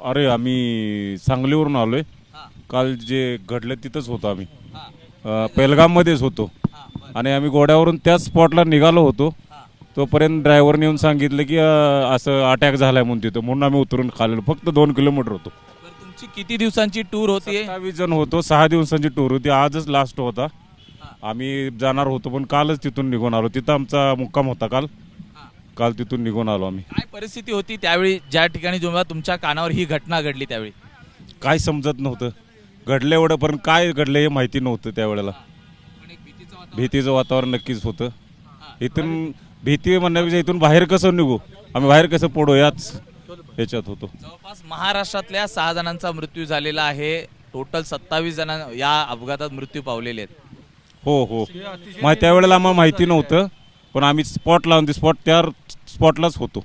अरे आम्ही सांगलीवरून आलोय. हां काल जे घडलं तिथंच होतो आम्ही. हां पेलगाममध्येच होतो हां बरं आणि आम्ही घोड्यावरून त्याच स्पॉटला निघालो होतो. हां तोपर्यंत ड्रायव्हरने येऊन सांगितलं की असं अटॅक झालाय म्हणून तिथं, म्हणून आम्ही उतरून खाल्लो. फक्त 2 किलोमीटर होतो. बरं तुमची किती दिवसांची टूर होती 27 जण होतो. 6 दिवसांची टूर होती. आजच लास्ट होता. आम्ही जाणार होतो पण कालच तिथून निघून आलो. तिथं आमचा मुक्काम होता काल. हां काल तिथून निघून आलो आम्ही. काय परिस्थिती होती त्यावेळी ज्या ठिकाणी जेव्हा तुमच्या कानावर ही घटना घडली त्यावेळी? काय समजत नव्हतं. घडलं एवढं पण काय घडलं हे माहिती नव्हतं त्यावेळेला. पण एक भीतीचं वातावरण. भीतीचं वातावरण नक्कीच होतं. इथून भीती म्हणण्यापेक्षा इथून बाहेर कसं निघू, आम्ही बाहेर कसं पडू याच ह्याच्यात होतो. जवळपास महाराष्ट्रातल्या 6 जणांचा मृत्यू झालेला आहे. टोटल 27 जण या अपघातात मृत्यू पावलेले आहेत. हो हो त्यावेळेला आम्हाला माहिती नव्हतं, पण आम्ही स्पॉट लावून त्या स्पॉटलाच होतो.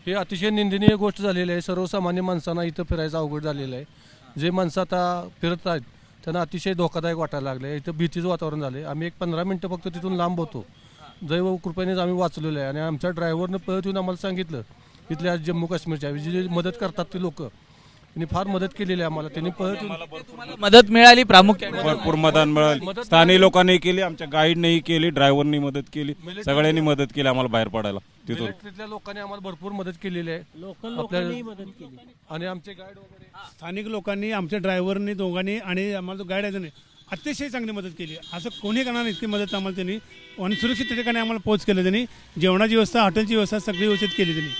हे अतिशय निंदनीय गोष्ट झालेली आहे. सर्वसामान्य माणसांना इथं फिरायचं अवघड झालेलं आहे. जे माणसं आता फिरत आहेत त्यांना अतिशय धोकादायक वाटायला लागले. इथं भीतीचं वातावरण झालं आहे. आम्ही एक 15 मिनटं फक्त तिथून लांब होतो. दैव कृपेनेच आम्ही वाचलेलो आहे. आणि आमच्या ड्रायव्हरनं पळत येऊन आम्हाला सांगितलं, इथल्या जम्मू काश्मीरच्या जी मदत करतात ते लोक, त्यांनी फार मदत केलेली आहे आम्हाला. त्यांनी पळत येऊन मदत मिळाली प्रामुख्याने. भरपूर मदत मिळाली. स्थानिक लोकांनी केली, आमच्या गाईडनेही केली, ड्रायव्हरनी मदत केली, सगळ्यांनी मदत केली आम्हाला बाहेर पडायला तिथून. मिलिटरीतल्या लोकांनी आम्हाला भरपूर मदत केलेली आहे. लोकांनी मदत केली. आणि आमचे गाईड वगैरे स्थानिक लोकांनी, आमच्या ड्रायव्हरनी दोघांनी आणि आम्हाला जो गाईड आहे त्याने अतिशय चांगली मदत केली. असं कोणी करणार इतकी मदत आम्हाला त्यांनी, आणि सुरक्षित ठिकाणी आम्हाला पोहोच केलं त्यांनी. जेवणाची व्यवस्था, हॉटेलची व्यवस्था सगळी व्यवस्थित केली त्यांनी.